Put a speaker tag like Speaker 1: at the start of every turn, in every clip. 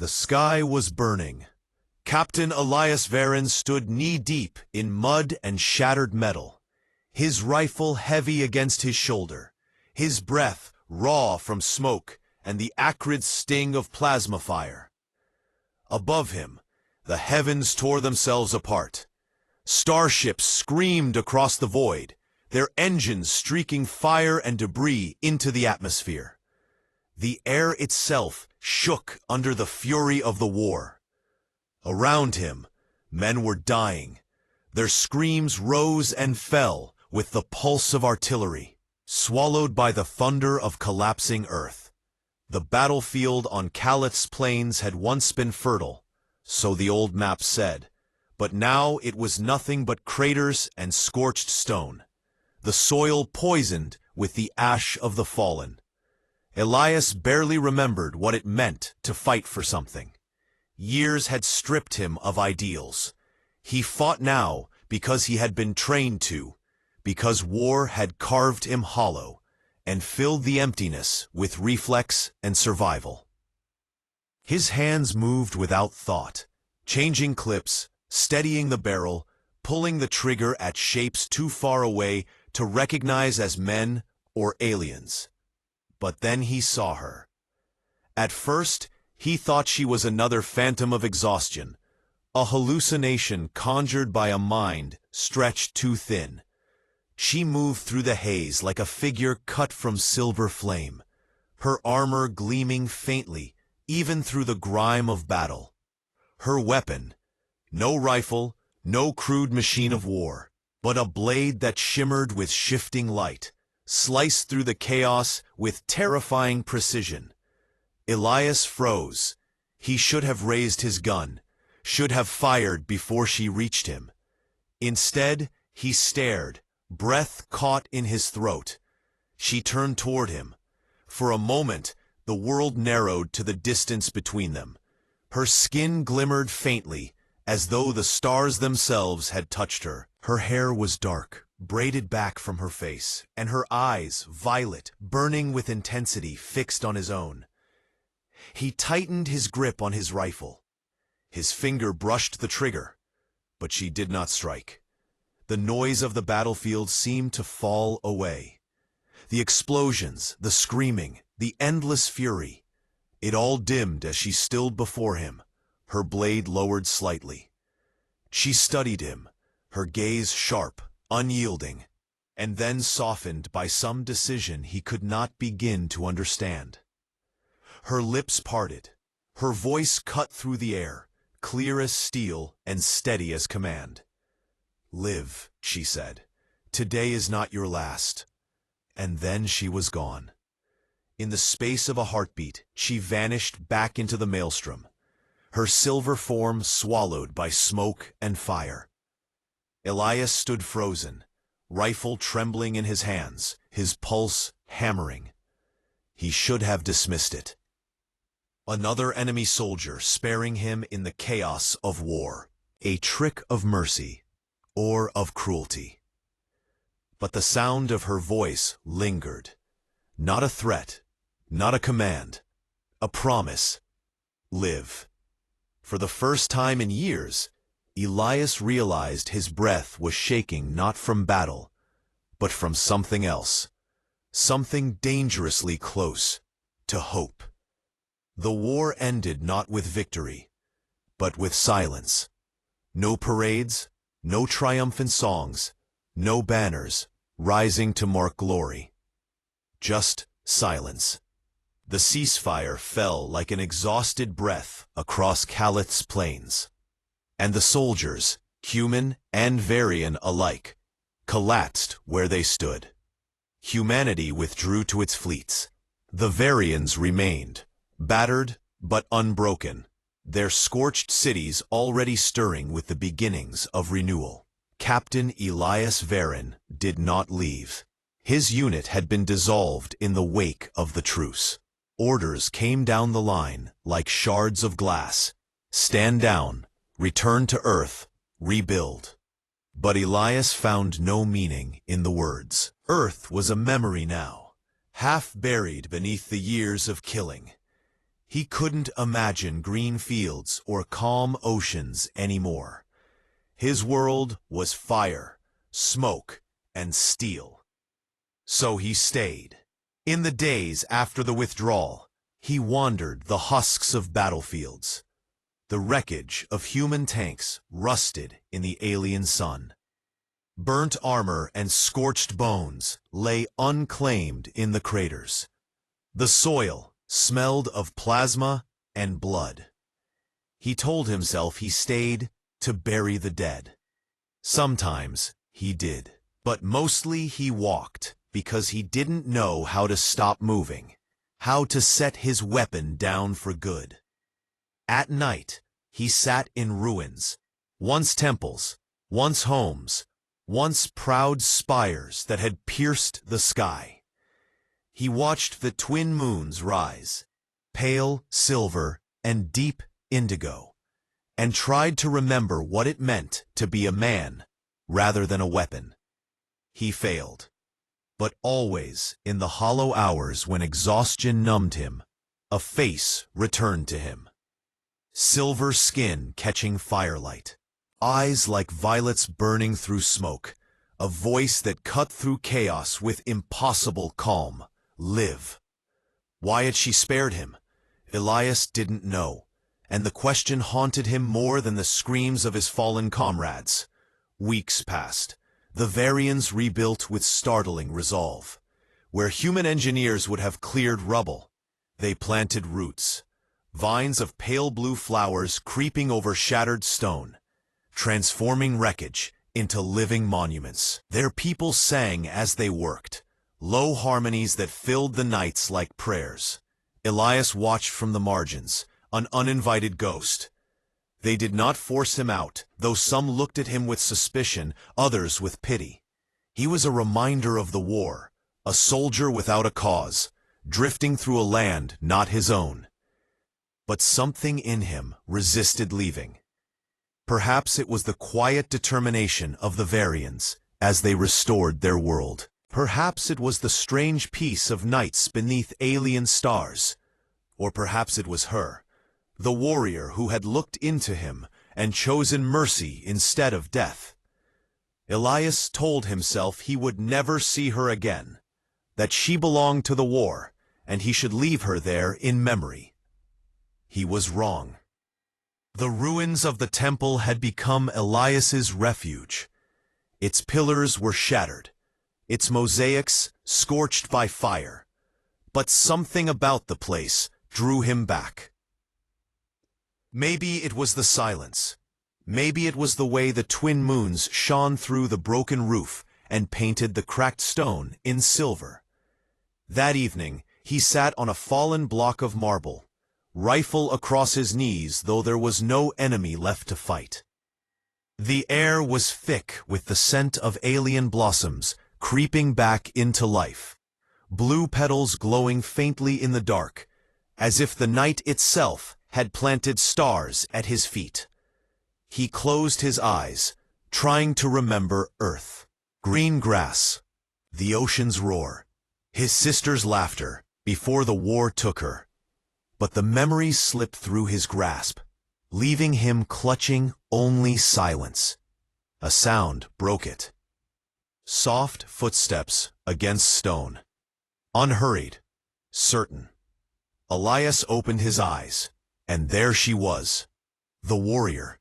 Speaker 1: The sky was burning. Captain Elias Varen stood knee-deep in mud and shattered metal, his rifle heavy against his shoulder, his breath raw from smoke and the acrid sting of plasma fire. Above him, the heavens tore themselves apart. Starships screamed across the void, their engines streaking fire and debris into the atmosphere. The air itself shook under the fury of the war. Around him, men were dying. Their screams rose and fell with the pulse of artillery, swallowed by the thunder of collapsing earth. The battlefield on Calath's plains had once been fertile, so the old map said, but now it was nothing but craters and scorched stone, the soil poisoned with the ash of the fallen. Elias barely remembered what it meant to fight for something. Years had stripped him of ideals. He fought now because he had been trained to, because war had carved him hollow and filled the emptiness with reflex and survival. His hands moved without thought, changing clips, steadying the barrel, pulling the trigger at shapes too far away to recognize as men or aliens. But then he saw her. At first, he thought she was another phantom of exhaustion, a hallucination conjured by a mind stretched too thin. She moved through the haze like a figure cut from silver flame, her armor gleaming faintly even through the grime of battle. Her weapon, no rifle, no crude machine of war, but a blade that shimmered with shifting light, sliced through the chaos with terrifying precision. Elias froze. He should have raised his gun, should have fired before she reached him. Instead, he stared, breath caught in his throat. She turned toward him. For a moment, the world narrowed to the distance between them. Her skin glimmered faintly, as though the stars themselves had touched her. Her hair was dark, braided back from her face, and her eyes, violet, burning with intensity, fixed on his own. He tightened his grip on his rifle. His finger brushed the trigger, but she did not strike. The noise of the battlefield seemed to fall away. The explosions, the screaming, the endless fury, it all dimmed as she stilled before him, her blade lowered slightly. She studied him, her gaze sharp, unyielding, and then softened by some decision he could not begin to understand. Her lips parted, her voice cut through the air, clear as steel and steady as command. "Live," she said. "Today is not your last." And then she was gone. In the space of a heartbeat, she vanished back into the maelstrom, her silver form swallowed by smoke and fire. Elias stood frozen, rifle trembling in his hands, his pulse hammering. He should have dismissed it. Another enemy soldier sparing him in the chaos of war, a trick of mercy or of cruelty. But the sound of her voice lingered, not a threat, not a command, a promise. Live. For the first time in years, Elias realized his breath was shaking not from battle, but from something else, something dangerously close to hope. The war ended not with victory, but with silence. No parades, no triumphant songs, no banners rising to mark glory. Just silence. The ceasefire fell like an exhausted breath across Calath's plains. And the soldiers, human and Varian alike, collapsed where they stood. Humanity withdrew to its fleets. The Varians remained, battered but unbroken, their scorched cities already stirring with the beginnings of renewal. Captain Elias Varen did not leave. His unit had been dissolved in the wake of the truce. Orders came down the line like shards of glass. Stand down, return to Earth, rebuild. But Elias found no meaning in the words. Earth was a memory now, half buried beneath the years of killing. He couldn't imagine green fields or calm oceans anymore. His world was fire, smoke, and steel. So he stayed. In the days after the withdrawal, he wandered the husks of battlefields. The wreckage of human tanks rusted in the alien sun. Burnt armor and scorched bones lay unclaimed in the craters. The soil smelled of plasma and blood. He told himself he stayed to bury the dead. Sometimes he did, but mostly he walked because he didn't know how to stop moving, how to set his weapon down for good. At night, he sat in ruins, once temples, once homes, once proud spires that had pierced the sky. He watched the twin moons rise, pale silver and deep indigo, and tried to remember what it meant to be a man rather than a weapon. He failed. But always, in the hollow hours when exhaustion numbed him, a face returned to him. Silver skin catching firelight, eyes like violets burning through smoke, a voice that cut through chaos with impossible calm. Live. Why had she spared him? Elias didn't know, and the question haunted him more than the screams of his fallen comrades. Weeks passed. The Varians rebuilt with startling resolve. Where human engineers would have cleared rubble, they planted roots, vines of pale blue flowers creeping over shattered stone, transforming wreckage into living monuments. Their people sang as they worked, low harmonies that filled the nights like prayers. Elias watched from the margins, an uninvited ghost. They did not force him out, though some looked at him with suspicion, others with pity. He was a reminder of the war, a soldier without a cause, drifting through a land not his own. But something in him resisted leaving. Perhaps it was the quiet determination of the Varians as they restored their world. Perhaps it was the strange peace of nights beneath alien stars. Or perhaps it was her, the warrior who had looked into him and chosen mercy instead of death. Elias told himself he would never see her again, that she belonged to the war, and he should leave her there in memory. He was wrong. The ruins of the temple had become Elias's refuge. Its pillars were shattered, its mosaics scorched by fire, but something about the place drew him back. Maybe it was the silence. Maybe it was the way the twin moons shone through the broken roof and painted the cracked stone in silver. That evening, he sat on a fallen block of marble, rifle across his knees, though there was no enemy left to fight. The air was thick with the scent of alien blossoms creeping back into life, blue petals glowing faintly in the dark, as if the night itself had planted stars at his feet. He closed his eyes, trying to remember Earth, green grass, the ocean's roar, his sister's laughter before the war took her. But the memories slipped through his grasp, leaving him clutching only silence. A sound broke it. Soft footsteps against stone. Unhurried, certain. Elias opened his eyes, and there she was, the warrior.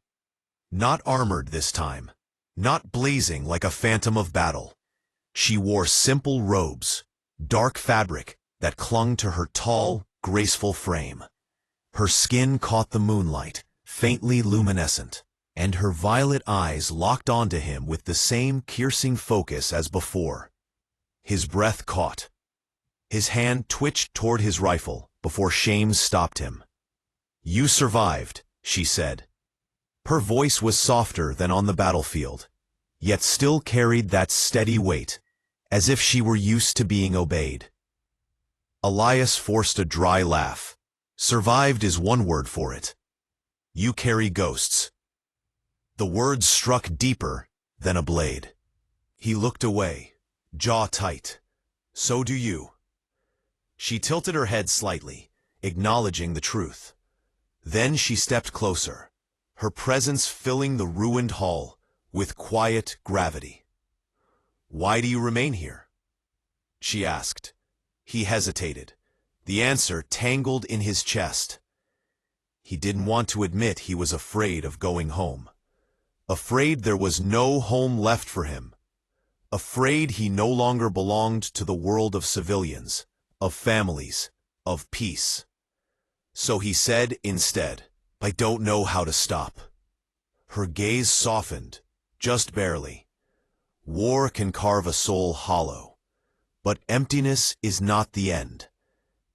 Speaker 1: Not armored this time, not blazing like a phantom of battle. She wore simple robes, dark fabric that clung to her tall, graceful frame. Her skin caught the moonlight, faintly luminescent, and her violet eyes locked onto him with the same piercing focus as before. His breath caught. His hand twitched toward his rifle before shame stopped him. "You survived," she said. Her voice was softer than on the battlefield, yet still carried that steady weight, as if she were used to being obeyed. Elias forced a dry laugh. Survived is one word for it. You carry ghosts. The words struck deeper than a blade. He looked away, jaw tight. So do you. She tilted her head slightly, acknowledging the truth. Then she stepped closer, her presence filling the ruined hall with quiet gravity. "Why do you remain here?" she asked. He hesitated, the answer tangled in his chest. He didn't want to admit he was afraid of going home. Afraid there was no home left for him. Afraid he no longer belonged to the world of civilians, of families, of peace. So he said instead, "I don't know how to stop." Her gaze softened, just barely. War can carve a soul hollow, but emptiness is not the end.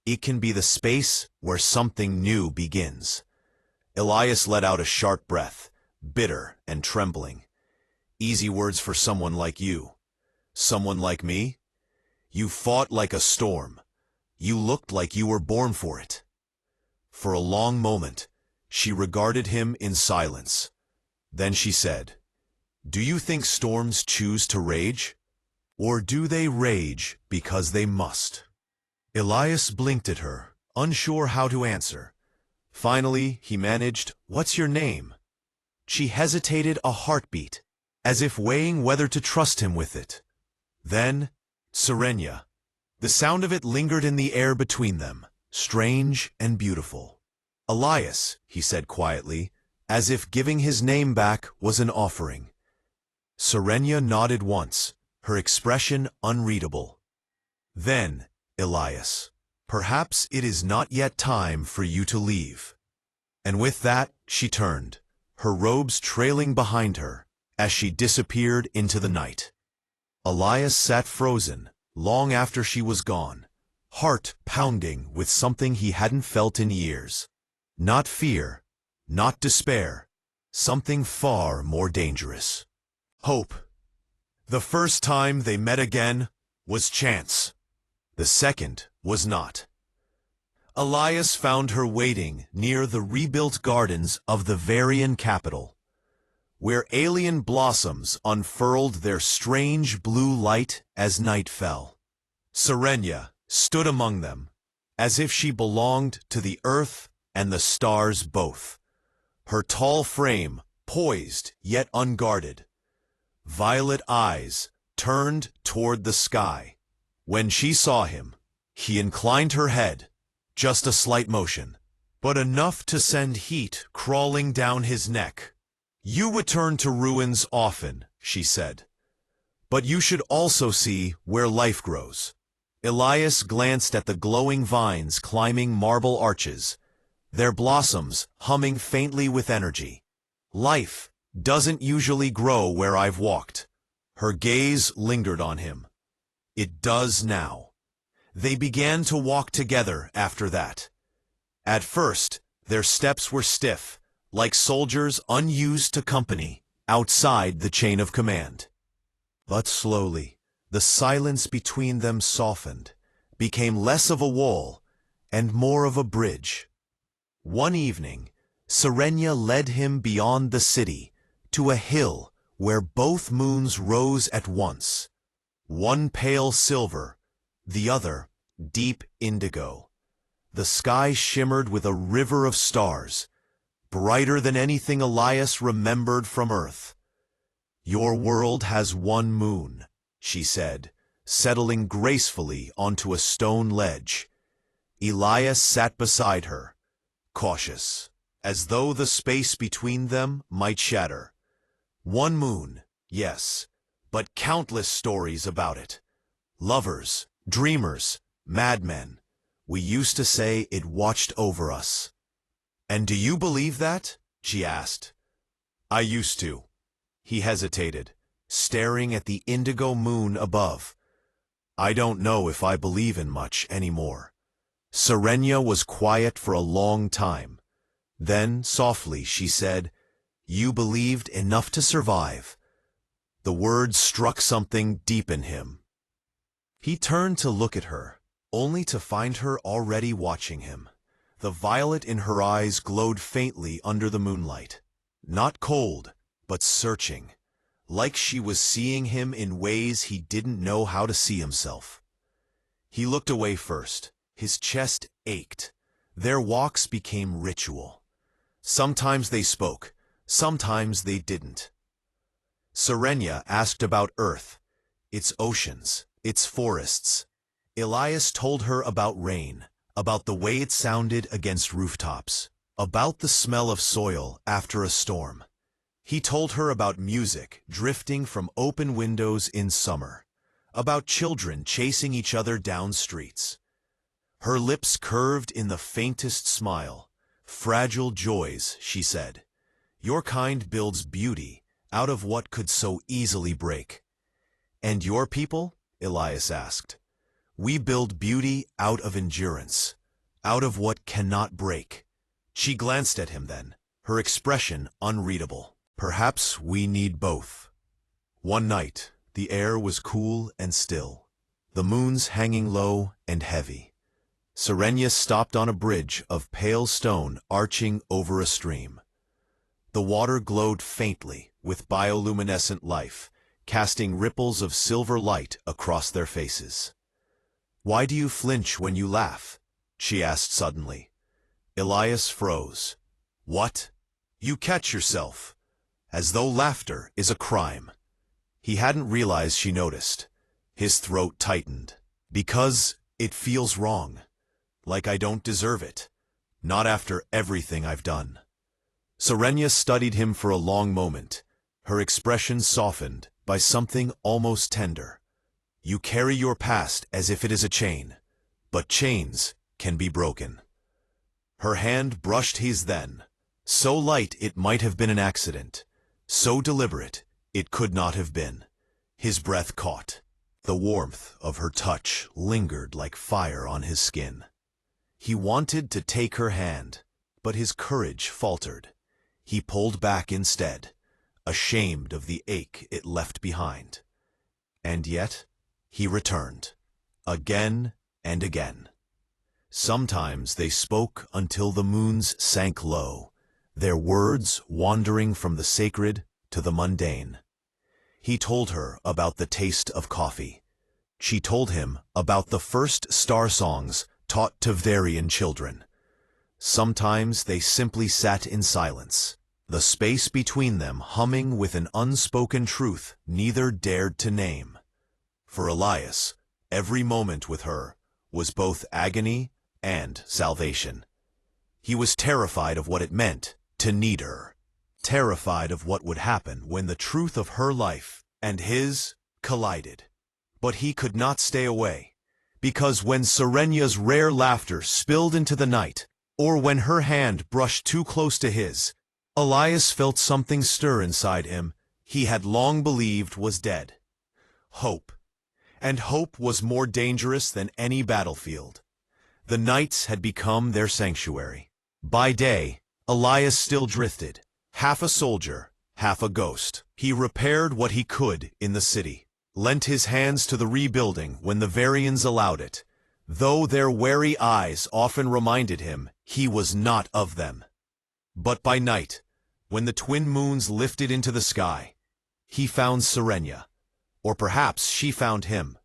Speaker 1: It can be the space where something new begins. Elias let out a sharp breath, bitter and trembling. "Easy words for someone like you. Someone like me? You fought like a storm. You looked like you were born for it." For a long moment, she regarded him in silence. Then she said, "Do you think storms choose to rage? Or do they rage because they must?" Elias blinked at her, unsure how to answer. Finally, he managed, "What's your name?" She hesitated a heartbeat, as if weighing whether to trust him with it. Then, Serenia. The sound of it lingered in the air between them, strange and beautiful. "Elias," he said quietly, as if giving his name back was an offering. Serenia nodded once, her expression unreadable. "Then, Elias, perhaps it is not yet time for you to leave." And with that, she turned, her robes trailing behind her, as she disappeared into the night. Elias sat frozen, long after she was gone, heart pounding with something he hadn't felt in years. Not fear, not despair, something far more dangerous. Hope. The first time they met again was chance. The second was not. Elias found her waiting near the rebuilt gardens of the Varian capital, where alien blossoms unfurled their strange blue light as night fell. Serenia stood among them, as if she belonged to the earth and the stars both, her tall frame poised yet unguarded, violet eyes turned toward the sky. When she saw him, he inclined her head, just a slight motion, but enough to send heat crawling down his neck. "You return to ruins often," she said, "but you should also see where life grows." Elias glanced at the glowing vines climbing marble arches, their blossoms humming faintly with energy. "Life doesn't usually grow where I've walked." Her gaze lingered on him. "It does now." They began to walk together after that. At first, their steps were stiff, like soldiers unused to company, outside the chain of command. But slowly, the silence between them softened, became less of a wall and more of a bridge. One evening, Serenia led him beyond the city to a hill where both moons rose at once, one pale silver, the other deep indigo. The sky shimmered with a river of stars, brighter than anything Elias remembered from Earth. "Your world has one moon," she said, settling gracefully onto a stone ledge. Elias sat beside her, cautious, as though the space between them might shatter. One moon, yes, but countless stories about it. Lovers, dreamers, madmen. We used to say it watched over us. "And do you believe that?" she asked. "I used to." He hesitated, staring at the indigo moon above. "I don't know if I believe in much anymore." Serenia was quiet for a long time. Then, softly, she said, "You believed enough to survive." The words struck something deep in him. He turned to look at her, only to find her already watching him. The violet in her eyes glowed faintly under the moonlight. Not cold, but searching, like she was seeing him in ways he didn't know how to see himself. He looked away first. His chest ached. Their walks became ritual. Sometimes they spoke, sometimes they didn't. Serenia asked about Earth, its oceans, its forests. Elias told her about rain, about the way it sounded against rooftops, about the smell of soil after a storm. He told her about music drifting from open windows in summer, about children chasing each other down streets. Her lips curved in the faintest smile. Fragile joys, she said. Your kind builds beauty out of what could so easily break. And your people? Elias asked. We build beauty out of endurance, out of what cannot break. She glanced at him then, her expression unreadable. Perhaps we need both. One night, the air was cool and still, the moons hanging low and heavy. Serenia stopped on a bridge of pale stone arching over a stream. The water glowed faintly with bioluminescent life, casting ripples of silver light across their faces. Why do you flinch when you laugh? She asked suddenly. Elias froze. What? You catch yourself. As though laughter is a crime. He hadn't realized she noticed. His throat tightened. Because it feels wrong. Like I don't deserve it. Not after everything I've done. Serenia studied him for a long moment, her expression softened by something almost tender. You carry your past as if it is a chain, but chains can be broken. Her hand brushed his then, so light it might have been an accident. So deliberate, it could not have been. His breath caught. The warmth of her touch lingered like fire on his skin. He wanted to take her hand, but his courage faltered. He pulled back instead, ashamed of the ache it left behind. And yet, he returned, again and again. Sometimes they spoke until the moons sank low, their words wandering from the sacred to the mundane. He told her about the taste of coffee. She told him about the first star songs taught to Varian children. Sometimes they simply sat in silence, the space between them humming with an unspoken truth neither dared to name. For Elias, every moment with her was both agony and salvation. He was terrified of what it meant to need her, terrified of what would happen when the truth of her life and his collided. But he could not stay away, because when Serenia's rare laughter spilled into the night, or when her hand brushed too close to his, Elias felt something stir inside him he had long believed was dead. Hope. And hope was more dangerous than any battlefield. The nights had become their sanctuary. By day, Elias still drifted, half a soldier, half a ghost. He repaired what he could in the city, lent his hands to the rebuilding when the Varians allowed it, though their wary eyes often reminded him he was not of them. But by night, when the twin moons lifted into the sky, he found Serenia, or perhaps she found him.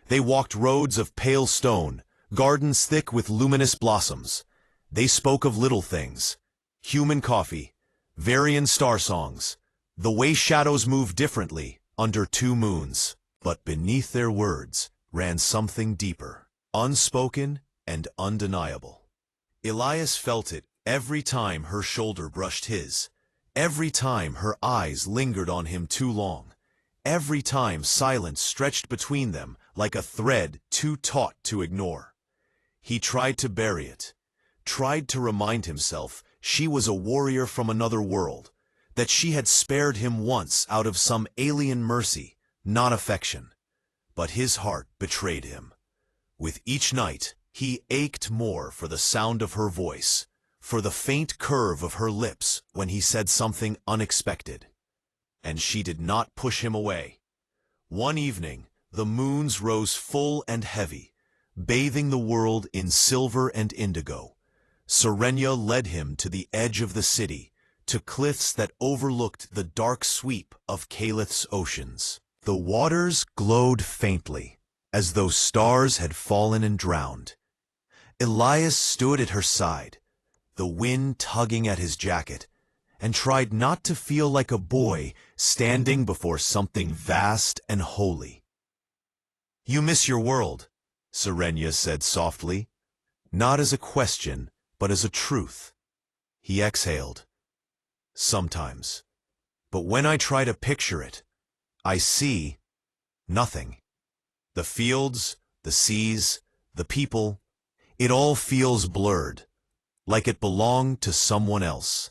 Speaker 1: They walked roads of pale stone, gardens thick with luminous blossoms. They spoke of little things, human coffee, Varian star songs, the way shadows move differently under two moons. But beneath their words ran something deeper, unspoken and undeniable. Elias felt it every time her shoulder brushed his, every time her eyes lingered on him too long, every time silence stretched between them like a thread too taut to ignore. He tried to bury it, tried to remind himself she was a warrior from another world, that she had spared him once out of some alien mercy, not affection. But his heart betrayed him. With each night, he ached more for the sound of her voice, for the faint curve of her lips when he said something unexpected. And she did not push him away. One evening, the moons rose full and heavy, bathing the world in silver and indigo. Serenia led him to the edge of the city, to cliffs that overlooked the dark sweep of Calith's oceans. The waters glowed faintly, as though stars had fallen and drowned. Elias stood at her side, the wind tugging at his jacket, and tried not to feel like a boy standing before something vast and holy. "You miss your world," Serenia said softly, not as a question, but as a truth. He exhaled. "Sometimes. But when I try to picture it, I see nothing. The fields, the seas, the people, it all feels blurred, like it belonged to someone else."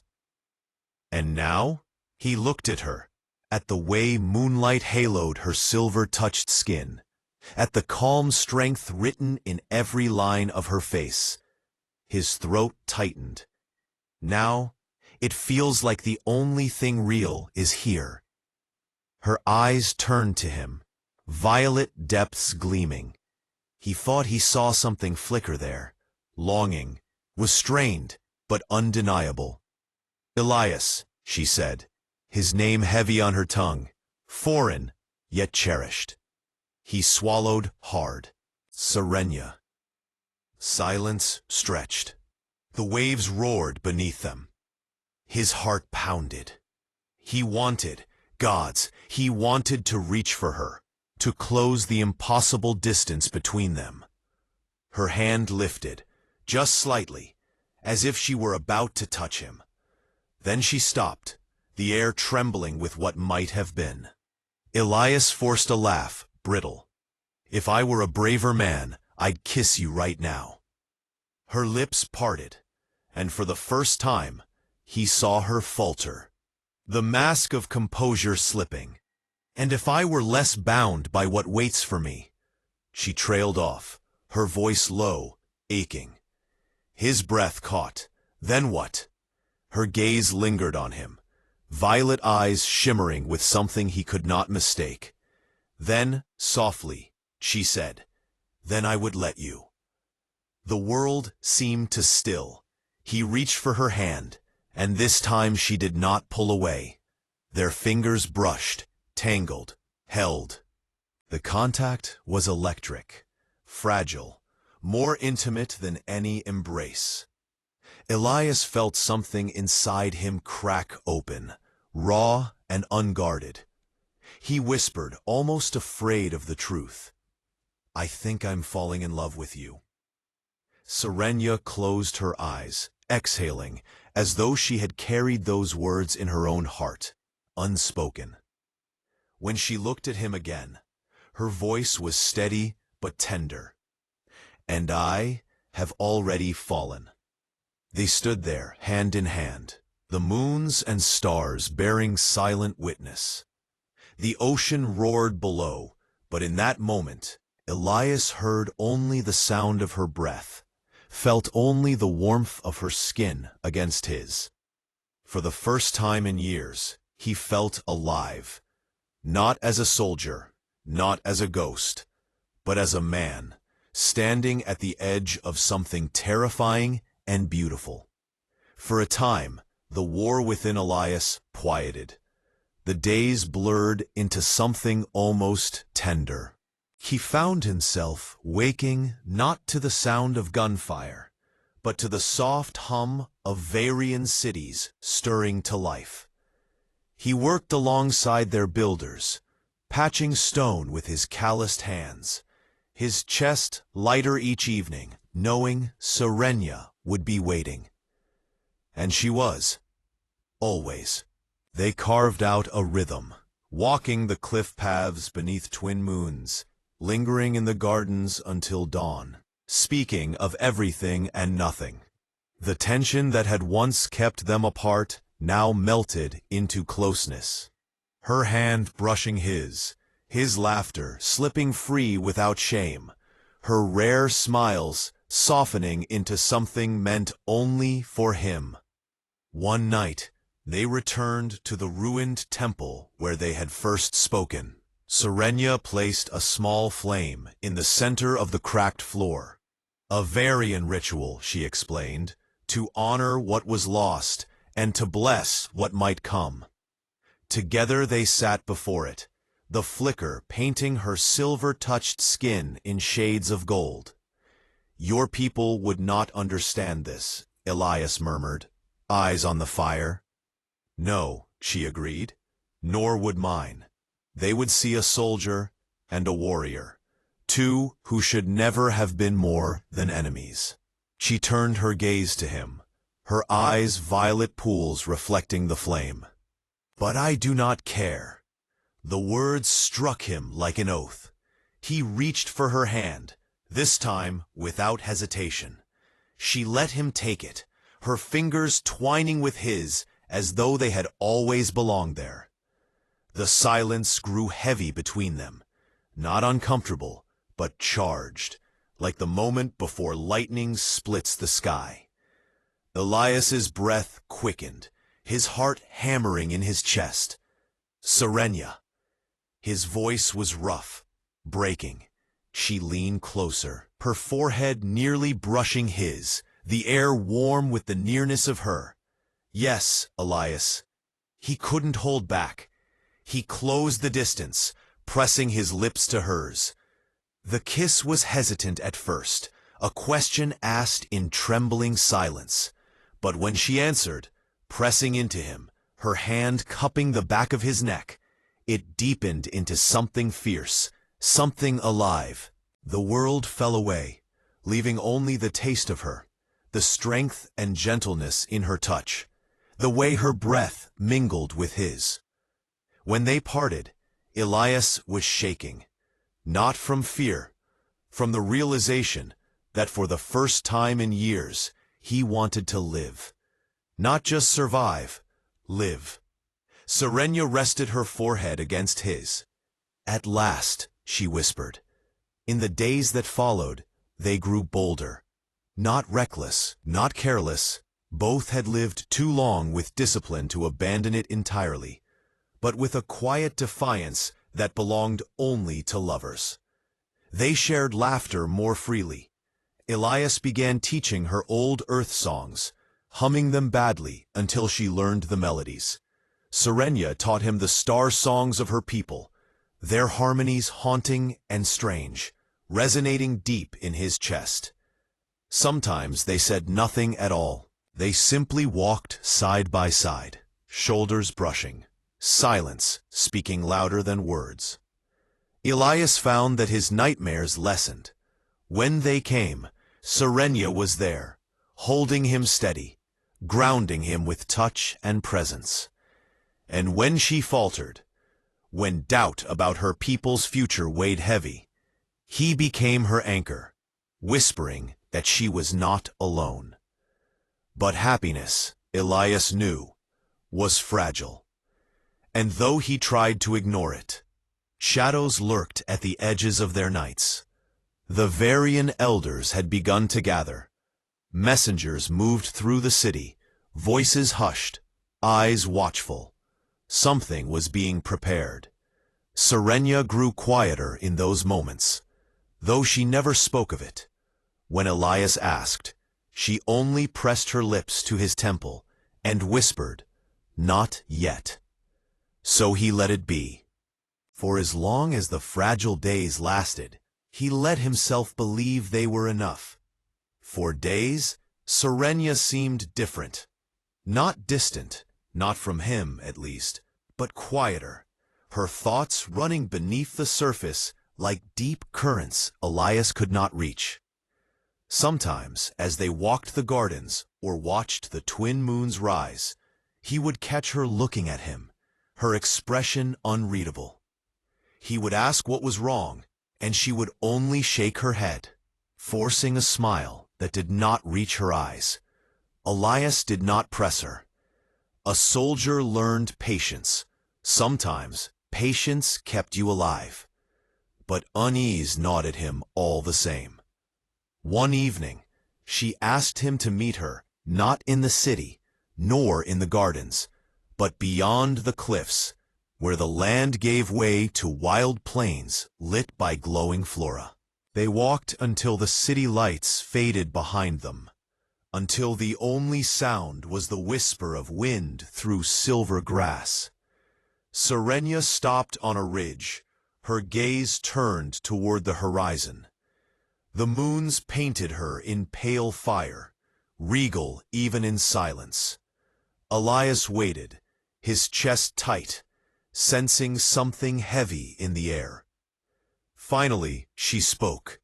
Speaker 1: And now he looked at her, at the way moonlight haloed her silver-touched skin, at the calm strength written in every line of her face. His throat tightened. Now, it feels like the only thing real is here. Her eyes turned to him, violet depths gleaming. He thought he saw something flicker there. Longing was strained, but undeniable. "Elias," she said, his name heavy on her tongue, foreign, yet cherished. He swallowed hard. "Serenia." Silence stretched. The waves roared beneath them. His heart pounded. He wanted, gods, he wanted to reach for her, to close the impossible distance between them. Her hand lifted, just slightly, as if she were about to touch him. Then she stopped, the air trembling with what might have been. Elias forced a laugh, brittle. "If I were a braver man, I'd kiss you right now." Her lips parted, and for the first time, he saw her falter, the mask of composure slipping. "And if I were less bound by what waits for me," she trailed off, her voice low, aching. His breath caught. Then what? Her gaze lingered on him, violet eyes shimmering with something he could not mistake. Then, softly, she said, "Then I would let you." The world seemed to still. He reached for her hand, and this time she did not pull away. Their fingers brushed, tangled, held. The contact was electric, fragile, more intimate than any embrace. Elias felt something inside him crack open, raw and unguarded. He whispered, almost afraid of the truth, "I think I'm falling in love with you." Serenia closed her eyes, exhaling, as though she had carried those words in her own heart, unspoken. When she looked at him again, her voice was steady but tender. "And I have already fallen." They stood there, hand in hand, the moons and stars bearing silent witness. The ocean roared below, but in that moment, Elias heard only the sound of her breath, felt only the warmth of her skin against his. For the first time in years, he felt alive, not as a soldier, not as a ghost, but as a man, standing at the edge of something terrifying and beautiful. For a time, the war within Elias quieted. The days blurred into something almost tender. He found himself waking not to the sound of gunfire, but to the soft hum of Varian cities stirring to life. He worked alongside their builders, patching stone with his calloused hands, his chest lighter each evening, knowing Serenia would be waiting. And she was. Always. They carved out a rhythm, walking the cliff paths beneath twin moons, lingering in the gardens until dawn, speaking of everything and nothing. The tension that had once kept them apart now melted into closeness. Her hand brushing his laughter slipping free without shame, her rare smiles softening into something meant only for him. One night, they returned to the ruined temple where they had first spoken. Serenia placed a small flame in the center of the cracked floor. A Varian ritual, she explained, to honor what was lost and to bless what might come. Together they sat before it, the flicker painting her silver-touched skin in shades of gold. Your people would not understand this, Elias murmured, eyes on the fire. No, she agreed, nor would mine. They would see a soldier and a warrior, two who should never have been more than enemies. She turned her gaze to him, her eyes violet pools reflecting the flame. But I do not care. The words struck him like an oath. He reached for her hand, this time without hesitation. She let him take it, her fingers twining with his as though they had always belonged there. The silence grew heavy between them, not uncomfortable, but charged, like the moment before lightning splits the sky. Elias's breath quickened, his heart hammering in his chest. Serenia. His voice was rough, breaking. She leaned closer, her forehead nearly brushing his, the air warm with the nearness of her. Yes, Elias. He couldn't hold back. He closed the distance, pressing his lips to hers. The kiss was hesitant at first, a question asked in trembling silence. But when she answered, pressing into him, her hand cupping the back of his neck, it deepened into something fierce, something alive. The world fell away, leaving only the taste of her, the strength and gentleness in her touch, the way her breath mingled with his. When they parted, Elias was shaking, not from fear, from the realization that for the first time in years, he wanted to live. Not just survive, live. Serenia rested her forehead against his. At last, she whispered. In the days that followed, they grew bolder. Not reckless, not careless. Both had lived too long with discipline to abandon it entirely, but with a quiet defiance that belonged only to lovers. They shared laughter more freely. Elias began teaching her old earth songs, humming them badly until she learned the melodies. Serenia taught him the star songs of her people, their harmonies haunting and strange, resonating deep in his chest. Sometimes they said nothing at all. They simply walked side by side, shoulders brushing, silence speaking louder than words. Elias found that his nightmares lessened. When they came, Serenia was there, holding him steady, grounding him with touch and presence. And when she faltered, when doubt about her people's future weighed heavy, he became her anchor, whispering that she was not alone. But happiness, Elias knew, was fragile. And though he tried to ignore it, shadows lurked at the edges of their nights. The Varian elders had begun to gather. Messengers moved through the city, voices hushed, eyes watchful. Something was being prepared. Serenia grew quieter in those moments, though she never spoke of it. When Elias asked, she only pressed her lips to his temple and whispered, "Not yet." So he let it be. For as long as the fragile days lasted, he let himself believe they were enough. For days, Serenia seemed different. Not distant, not from him, at least, but quieter, her thoughts running beneath the surface like deep currents Elias could not reach. Sometimes, as they walked the gardens or watched the twin moons rise, he would catch her looking at him, her expression unreadable. He would ask what was wrong, and she would only shake her head, forcing a smile that did not reach her eyes. Elias did not press her. A soldier learned patience. Sometimes patience kept you alive. But unease gnawed at him all the same. One evening, she asked him to meet her, not in the city, nor in the gardens, but beyond the cliffs, where the land gave way to wild plains lit by glowing flora. They walked until the city lights faded behind them, until the only sound was the whisper of wind through silver grass. Serenia stopped on a ridge, her gaze turned toward the horizon. The moons painted her in pale fire, regal even in silence. Elias waited, his chest tight, sensing something heavy in the air. Finally, she spoke.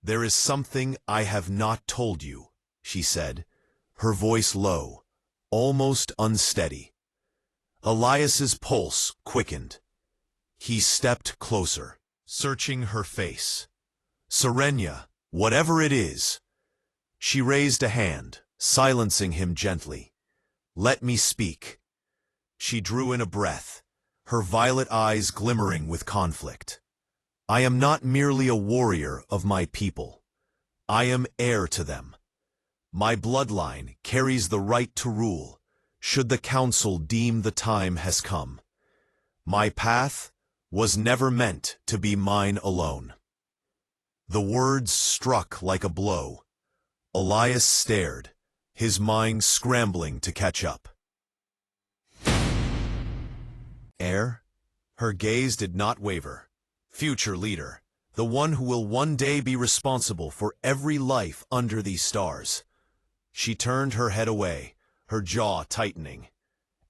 Speaker 1: "There is something I have not told you," she said, her voice low, almost unsteady. Elias's pulse quickened. He stepped closer, searching her face. "Serenia, whatever it is." She raised a hand, silencing him gently. "Let me speak." She drew in a breath, her violet eyes glimmering with conflict. "I am not merely a warrior of my people. I am heir to them. My bloodline carries the right to rule, should the council deem the time has come. My path was never meant to be mine alone." The words struck like a blow. Elias stared, his mind scrambling to catch up. Heir? Her gaze did not waver. Future leader, the one who will one day be responsible for every life under these stars. She turned her head away, her jaw tightening.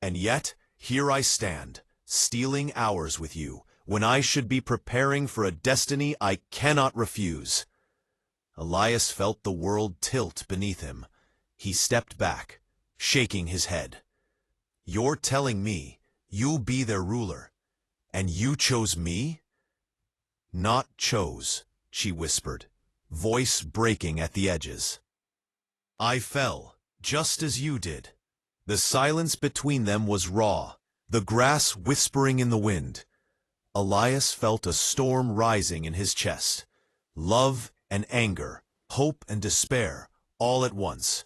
Speaker 1: "And yet, here I stand, stealing hours with you, when I should be preparing for a destiny I cannot refuse." Elias felt the world tilt beneath him. He stepped back, shaking his head. "You're telling me you'll be their ruler, and you chose me?" "Not chose," she whispered, voice breaking at the edges. "I fell, just as you did." The silence between them was raw, the grass whispering in the wind. Elias felt a storm rising in his chest. Love and anger, hope and despair, all at once.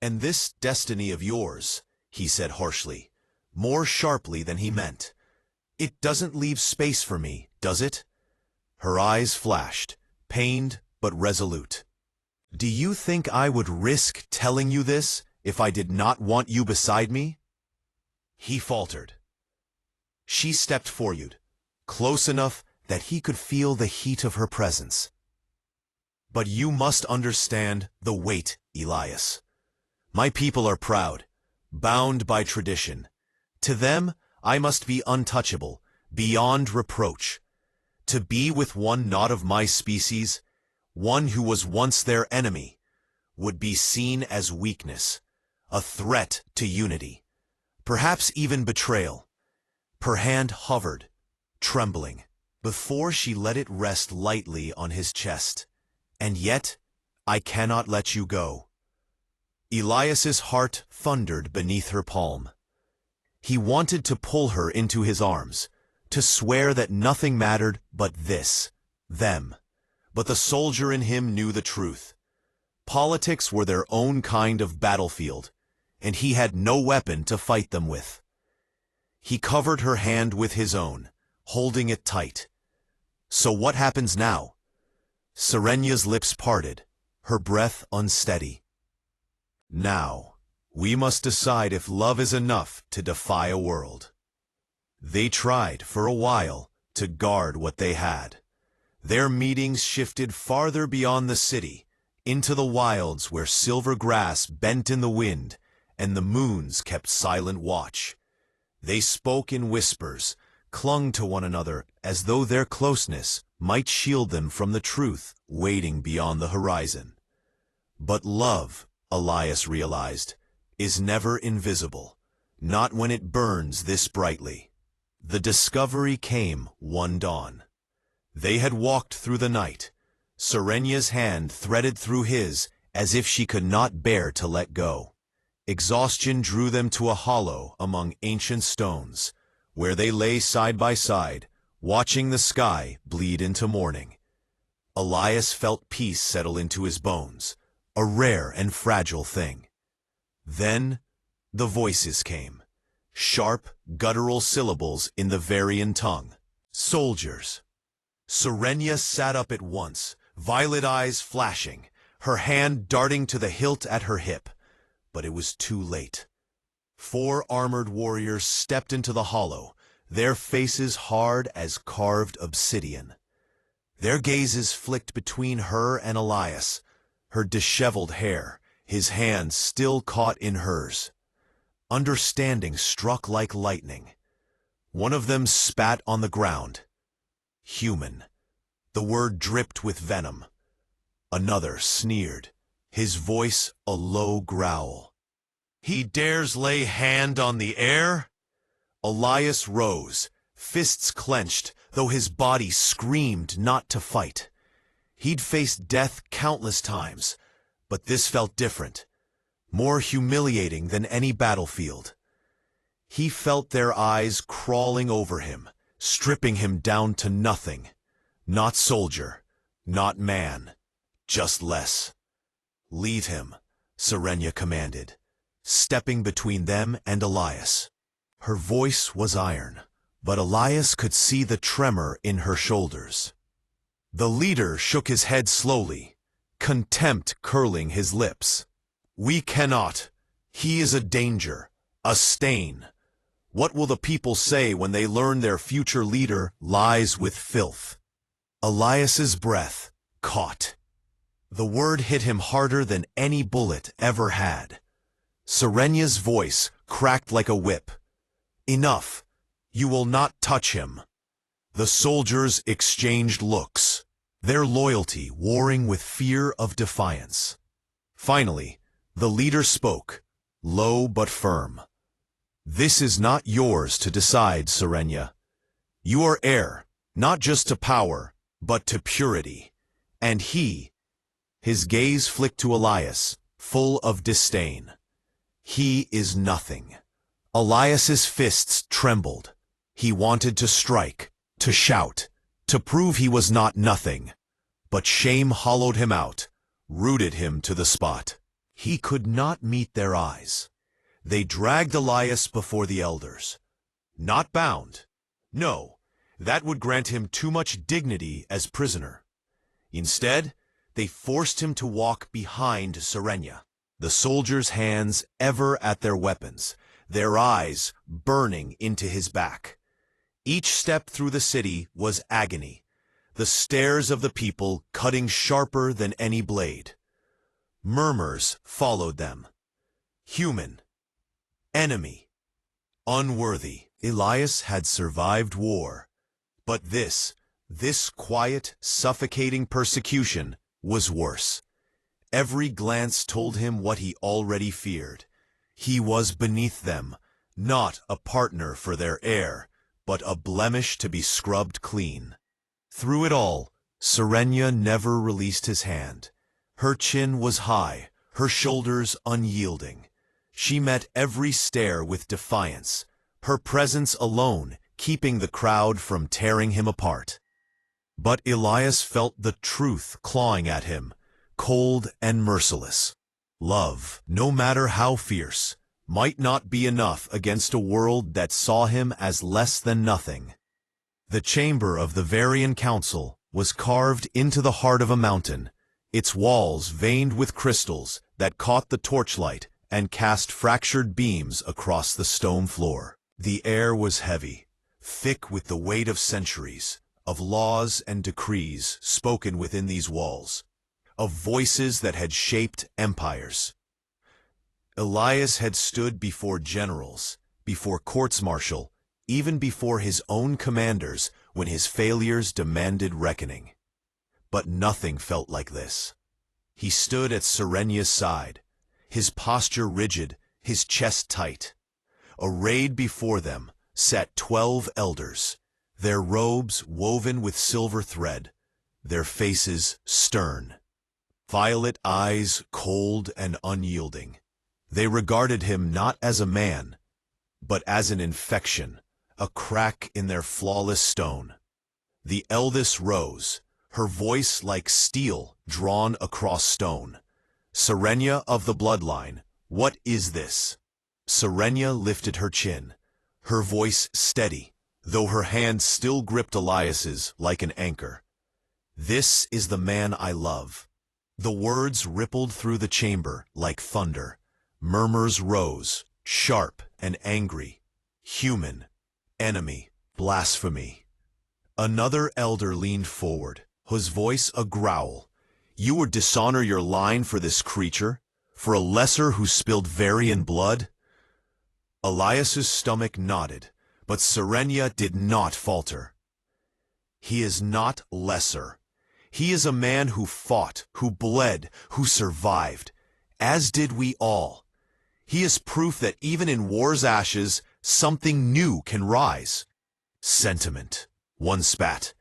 Speaker 1: "And this destiny of yours," he said harshly, more sharply than he meant, "it doesn't leave space for me, does it?" Her eyes flashed, pained but resolute. "Do you think I would risk telling you this if I did not want you beside me?" He faltered. She stepped forward, close enough that he could feel the heat of her presence. "But you must understand the weight, Elias. My people are proud, bound by tradition. To them, I must be untouchable, beyond reproach. To be with one not of my species, one who was once their enemy, would be seen as weakness, a threat to unity, perhaps even betrayal." Her hand hovered, trembling, before she let it rest lightly on his chest. "And yet, I cannot let you go." Elias's heart thundered beneath her palm. He wanted to pull her into his arms, to swear that nothing mattered but this, them. But the soldier in him knew the truth. Politics were their own kind of battlefield, and he had no weapon to fight them with. He covered her hand with his own, holding it tight. "So what happens now?" Serenia's lips parted, her breath unsteady. "Now, we must decide if love is enough to defy a world." They tried, for a while, to guard what they had. Their meetings shifted farther beyond the city, into the wilds where silver grass bent in the wind, and the moons kept silent watch. They spoke in whispers, clung to one another as though their closeness might shield them from the truth waiting beyond the horizon. But love, Elias realized, is never invisible, not when it burns this brightly. The discovery came one dawn. They had walked through the night, Serenia's hand threaded through his as if she could not bear to let go. Exhaustion drew them to a hollow among ancient stones, where they lay side by side, watching the sky bleed into morning. Elias felt peace settle into his bones, a rare and fragile thing. Then the voices came, sharp, guttural syllables in the Varian tongue. "Soldiers." Serenia sat up at once, violet eyes flashing, her hand darting to the hilt at her hip. But it was too late. 4 armored warriors stepped into the hollow, their faces hard as carved obsidian. Their gazes flicked between her and Elias, her disheveled hair, his hands still caught in hers. Understanding struck like lightning. One of them spat on the ground. Human. The word dripped with venom. Another sneered, his voice a low growl. He dares lay hand on the air? Elias rose, fists clenched, though his body screamed not to fight. He'd faced death countless times, but this felt different, more humiliating than any battlefield. He felt their eyes crawling over him, stripping him down to nothing. Not soldier, not man, just less. Leave him, Serenia commanded, stepping between them and Elias. Her voice was iron, but Elias could see the tremor in her shoulders. The leader shook his head slowly, contempt curling his lips. We cannot. He is a danger, a stain. What will the people say when they learn their future leader lies with filth? Elias's breath caught. The word hit him harder than any bullet ever had. Serenia's voice cracked like a whip. Enough. You will not touch him. The soldiers exchanged looks, their loyalty warring with fear of defiance. Finally, the leader spoke, low but firm. This is not yours to decide, Serenia. You are heir, not just to power, but to purity. And his gaze flicked to Elias, full of disdain. He is nothing. Elias's fists trembled. He wanted to strike, to shout, to prove he was not nothing. But shame hollowed him out, rooted him to the spot. He could not meet their eyes. They dragged Elias before the elders. Not bound. No, that would grant him too much dignity as prisoner. Instead, they forced him to walk behind Serenia, the soldiers' hands ever at their weapons, their eyes burning into his back. Each step through the city was agony, the stares of the people cutting sharper than any blade. Murmurs followed them. Human. Enemy. Unworthy. Elias had survived war. But this quiet, suffocating persecution was worse. Every glance told him what he already feared. He was beneath them, not a partner for their heir, but a blemish to be scrubbed clean. Through it all, Serenia never released his hand. Her chin was high, her shoulders unyielding. She met every stare with defiance, her presence alone keeping the crowd from tearing him apart. But Elias felt the truth clawing at him, cold and merciless. Love, no matter how fierce, might not be enough against a world that saw him as less than nothing. The chamber of the Varian Council was carved into the heart of a mountain, its walls veined with crystals that caught the torchlight and cast fractured beams across the stone floor. The air was heavy, thick with the weight of centuries, of laws and decrees spoken within these walls, of voices that had shaped empires. Elias had stood before generals, before courts-martial, even before his own commanders when his failures demanded reckoning. But nothing felt like this. He stood at Serenia's side, his posture rigid, his chest tight. Arrayed before them sat 12 elders, their robes woven with silver thread, their faces stern. Violet eyes cold and unyielding. They regarded him not as a man, but as an infection, a crack in their flawless stone. The eldest rose, her voice like steel drawn across stone. Serenia of the bloodline, what is this? Serenia lifted her chin, her voice steady, though her hand still gripped Elias's like an anchor. This is the man I love. The words rippled through the chamber like thunder. Murmurs rose, sharp and angry. Human. Enemy. Blasphemy. Another elder leaned forward, his voice a growl. You would dishonor your line for this creature? For a lesser who spilled Varian blood? Elias's stomach nodded, but Serenia did not falter. He is not lesser. He is a man who fought, who bled, who survived, as did we all. He is proof that even in war's ashes, something new can rise. Sentiment, one spat.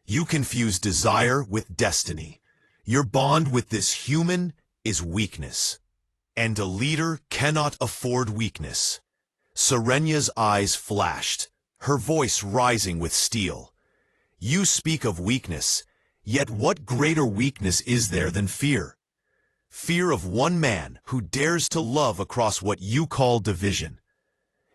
Speaker 1: You confuse desire with destiny. Your bond with this human is weakness. And a leader cannot afford weakness. Serenia's eyes flashed, her voice rising with steel. You speak of weakness, yet what greater weakness is there than fear? Fear of one man who dares to love across what you call division.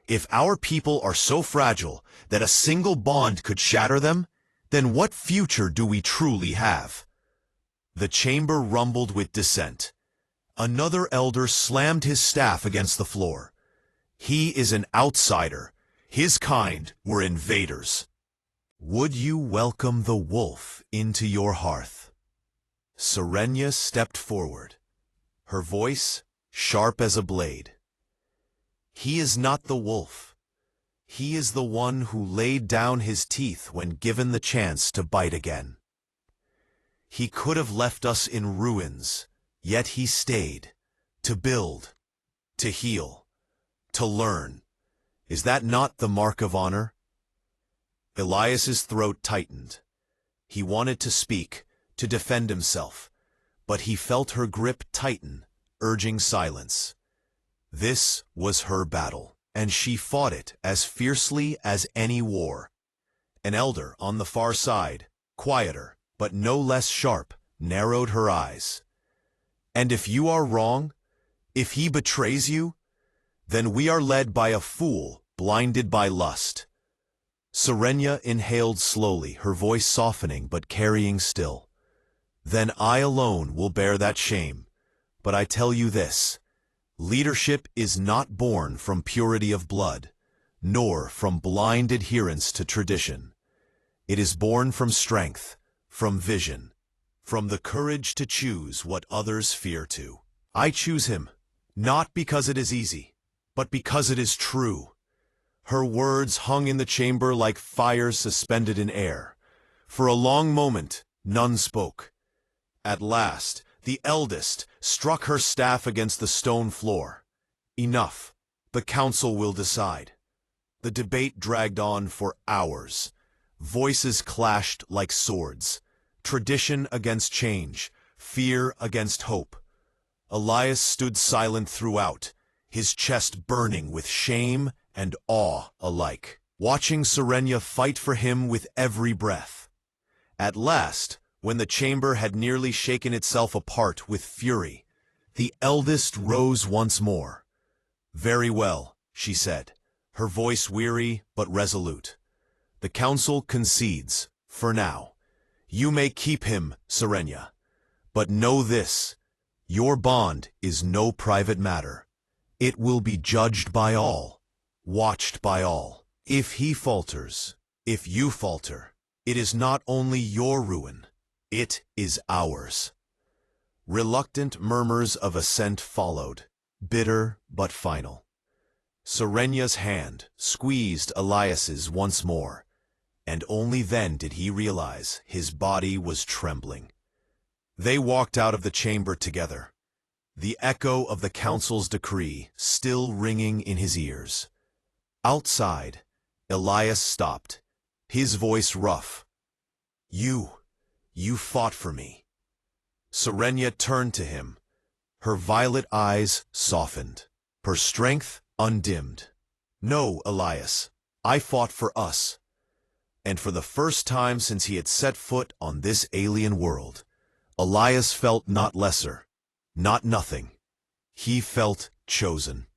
Speaker 1: If our people are so fragile that a single bond could shatter them, then what future do we truly have? The chamber rumbled with dissent. Another elder slammed his staff against the floor. He is an outsider. His kind were invaders. Would you welcome the wolf into your hearth? Serenia stepped forward, her voice sharp as a blade. He is not the wolf. He is the one who laid down his teeth when given the chance to bite again. He could have left us in ruins, yet he stayed, to build, to heal, to learn. Is that not the mark of honor? Elias's throat tightened. He wanted to speak, to defend himself, but he felt her grip tighten, urging silence. This was her battle, and she fought it as fiercely as any war. An elder on the far side, quieter, but no less sharp, narrowed her eyes. And if you are wrong, if he betrays you, then we are led by a fool blinded by lust. Serenia inhaled slowly, her voice softening but carrying still. Then I alone will bear that shame. But I tell you this, leadership is not born from purity of blood, nor from blind adherence to tradition. It is born from strength, from vision, from the courage to choose what others fear to. I choose him, not because it is easy, but because it is true. Her words hung in the chamber like fires suspended in air. For a long moment, none spoke. At last, the eldest struck her staff against the stone floor. Enough. The council will decide. The debate dragged on for hours. Voices clashed like swords. Tradition against change, fear against hope. Elias stood silent throughout, his chest burning with shame and awe alike, watching Serenia fight for him with every breath. At last, when the chamber had nearly shaken itself apart with fury, the eldest rose once more. Very well, she said, her voice weary but resolute. The council concedes, for now. You may keep him, Serenia. But know this, your bond is no private matter. It will be judged by all, watched by all. If he falters, if you falter, it is not only your ruin, it is ours. Reluctant murmurs of assent followed, bitter but final. Serenia's hand squeezed Elias's once more, and only then did he realize his body was trembling. They walked out of the chamber together, the echo of the council's decree still ringing in his ears. Outside, Elias stopped, his voice rough. You fought for me. Serenia turned to him, her violet eyes softened, her strength undimmed. No, Elias, I fought for us. And for the first time since he had set foot on this alien world, Elias felt not lesser, not nothing. He felt chosen.